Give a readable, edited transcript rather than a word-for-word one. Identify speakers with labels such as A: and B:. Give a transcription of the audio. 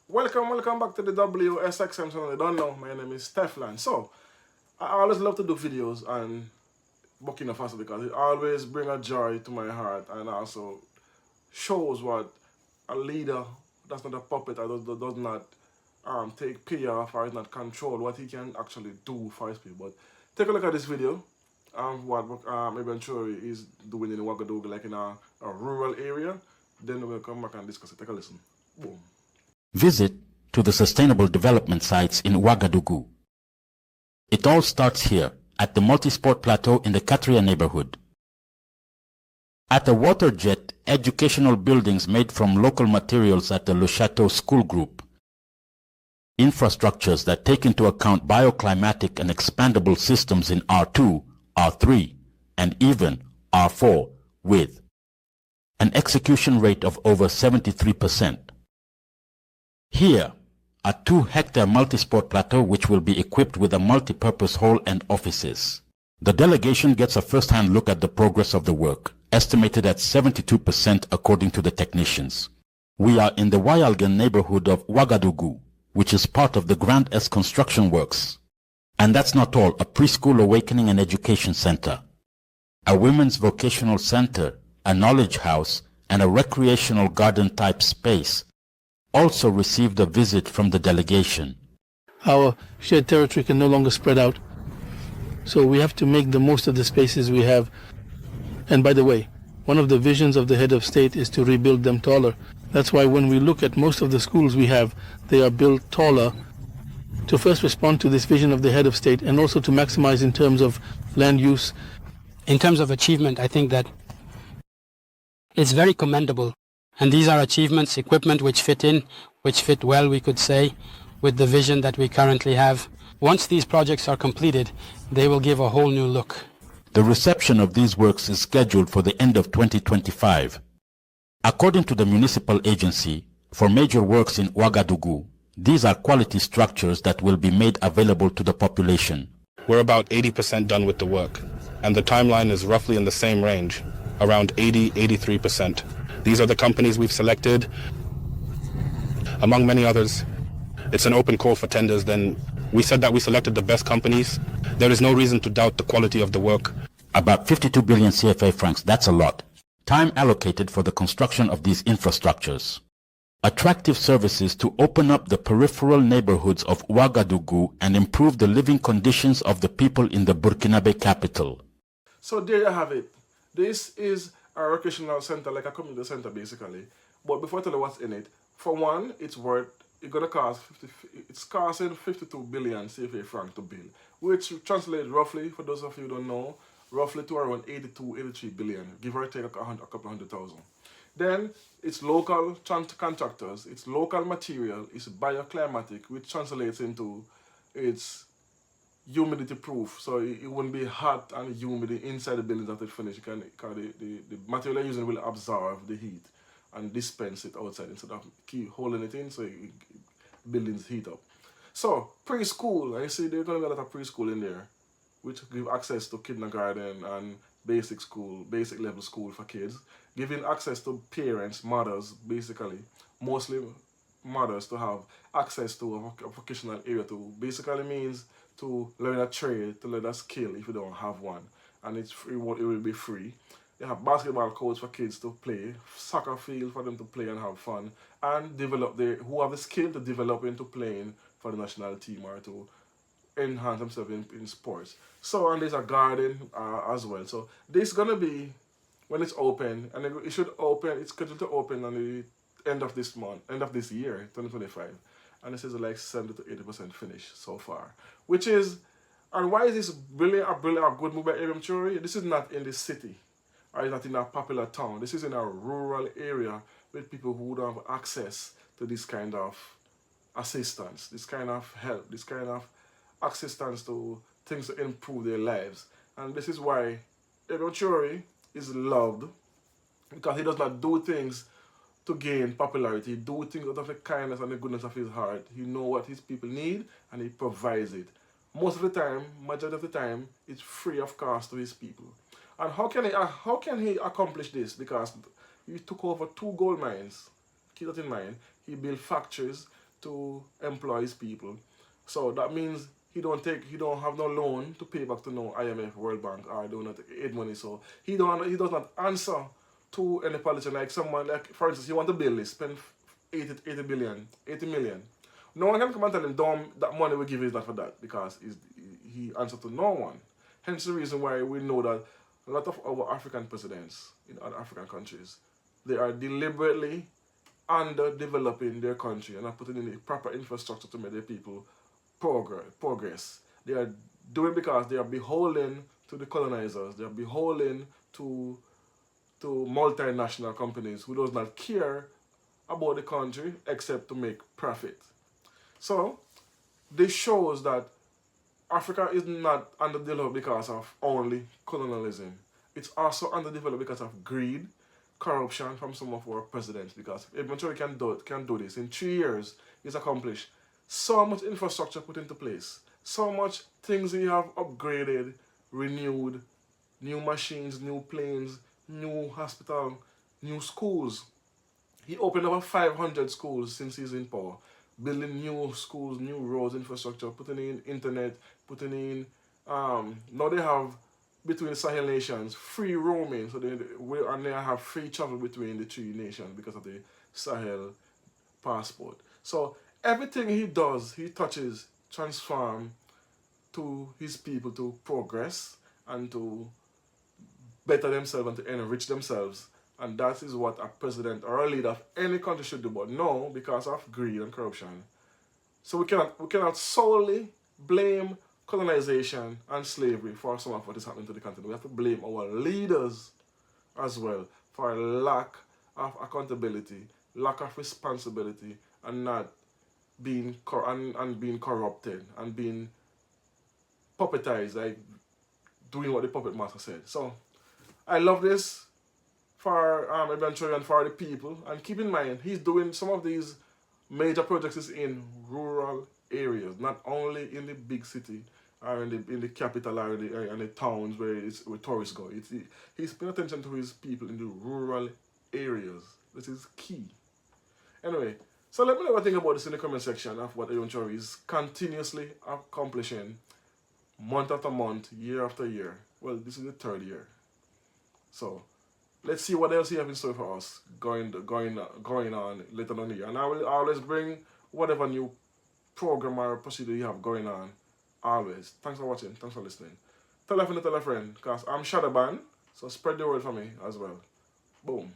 A: Welcome back to the WSXM channel. You don't know, my name is Stefan. So, I always love to do videos on Burkina Faso because it always brings a joy to my heart and also shows what a leader that's not a puppet or does not take pay off or is not controlled, what he can actually do for his people. But take a look at this video. What Ibrahim Traore is doing in Ouagadougou, like in a rural area. Then we'll come back and discuss it. Take a listen. Boom.
B: Visit to the sustainable development sites in Ouagadougou. It all starts here at the multi-sport plateau in the Katria neighborhood. At the water jet, educational buildings made from local materials at the Le Chateau School Group. Infrastructures that take into account bioclimatic and expandable systems in R2, R3, and even R4 with an execution rate of over 73%. Here, a 2-hectare multi-sport plateau which will be equipped with a multi-purpose hall and offices. The delegation gets a first-hand look at the progress of the work, estimated at 72% according to the technicians. We are in the Wayalgan neighborhood of Ouagadougou, which is part of the Grand S construction works. And that's not all, a preschool awakening and education center, a women's vocational center, a knowledge house, and a recreational garden-type space also received a visit from the delegation.
C: Our shared territory can no longer spread out, so we have to make the most of the spaces we have. And by the way, one of the visions of the head of state is to rebuild them taller. That's why when we look at most of the schools we have, they are built taller to first respond to this vision of the head of state and also to maximize in terms of land use.
D: In terms of achievement, I think that it's very commendable. And these are achievements, equipment which fit well, we could say, with the vision that we currently have. Once these projects are completed, they will give a whole new look.
B: The reception of these works is scheduled for the end of 2025. According to the municipal agency, for major works in Ouagadougou, these are quality structures that will be made available to the population.
E: We're about 80% done with the work, and the timeline is roughly in the same range, around 83%. These are the companies we've selected, among many others. It's an open call for tenders. Then we said that we selected the best companies. There is no reason to doubt the quality of the work.
B: About 52 billion CFA francs, that's a lot. Time allocated for the construction of these infrastructures. Attractive services to open up the peripheral neighborhoods of Ouagadougou and improve the living conditions of the people in the Burkinabe capital.
A: So there you have it. This is a recreational center, like a community center basically. But before I tell you what's in it, for one, it's costing 52 billion CFA francs to build, which translates roughly, for those of you who don't know, roughly to around 83 billion, give or take a couple hundred thousand. Then it's local contractors, it's local material, it's bioclimatic, which translates into it's humidity proof, so it won't be hot and humid inside the buildings after it's finished. Because the material you're using will absorb the heat and dispense it outside instead of keep holding it in, so buildings heat up. So preschool, I see there's going to be a lot of preschool in there, which give access to kindergarten and basic level school for kids, giving access to parents, mothers, basically, mostly mothers, to have access to a vocational area, to basically means to learn a trade, to learn a skill if you don't have one. And it's free, it will be free. They have basketball courts for kids to play, soccer field for them to play and have fun, and develop who have the skill to develop into playing for the national team or to enhance themselves in sports. So, and there's a garden as well. So this is gonna be, when it's open, and it should open, it's scheduled to open on the end of this year, 2025. And this is like 70 to 80% finished so far. Which is, and why is this really a good move by Ibrahim Traore? This is not in the city, or it's not in a popular town. This is in a rural area with people who don't have access to this kind of assistance, this kind of help, this kind of assistance to things to improve their lives. And this is why Ibrahim Traore is loved, because he does not do things to gain popularity. He do things out of the kindness and the goodness of his heart. He knows what his people need and he provides it. Most of the time, majority of the time, it's free of cost to his people. And how can he accomplish this? Because he took over 2 gold mines. Keep that in mind. He built factories to employ his people. So that means he don't have no loan to pay back to no IMF, World Bank, or do not aid money. So he does not answer to any politician. Like someone, like for instance, he want to build this, spend 80 million. No one can come and tell him, "Don't, that money we give is not for that," because he answers to no one. Hence the reason why we know that a lot of our African presidents in other African countries, they are deliberately underdeveloping their country and not putting in the proper infrastructure to make their people progress. They are doing because they are beholden to the colonizers. They are beholden to multinational companies who does not care about the country except to make profit. So this shows that Africa is not underdeveloped because of only colonialism. It's also underdeveloped because of greed, corruption from some of our presidents. Because Ibrahim Traore can do this. In 3 years, he's accomplished so much infrastructure put into place, so much things we have upgraded, renewed, new machines, new planes, new hospital, new schools. He opened over 500 schools since he's in power, building new schools, new roads, infrastructure, putting in internet, putting in, now they have, between the Sahel nations, free roaming, so they have free travel between the 3 nations because of the Sahel passport. So everything he does, he touches, transform to his people to progress and to better themselves and to enrich themselves. And that is what a president or a leader of any country should do. But no, because of greed and corruption. So we cannot solely blame colonization and slavery for some of what is happening to the continent. We have to blame our leaders as well for a lack of accountability, lack of responsibility, and not being being corrupted and being puppetized, like doing what the puppet master said. So I love this for Ibrahim Traore and for the people. And keep in mind, he's doing some of these major projects in rural areas, not only in the big city or in the capital or in the towns where tourists go. He's paying attention to his people in the rural areas. This is key. Anyway, so let me know what you think about this in the comment section of what Ibrahim Traore is continuously accomplishing month after month, year after year. Well, this is the 3rd year. So let's see what else he has in store for us going on later on the year. And I will always bring whatever new program or procedure you have going on. Always. Thanks for watching. Thanks for listening. Tell a friend, because I'm Shadaban. So spread the word for me as well. Boom.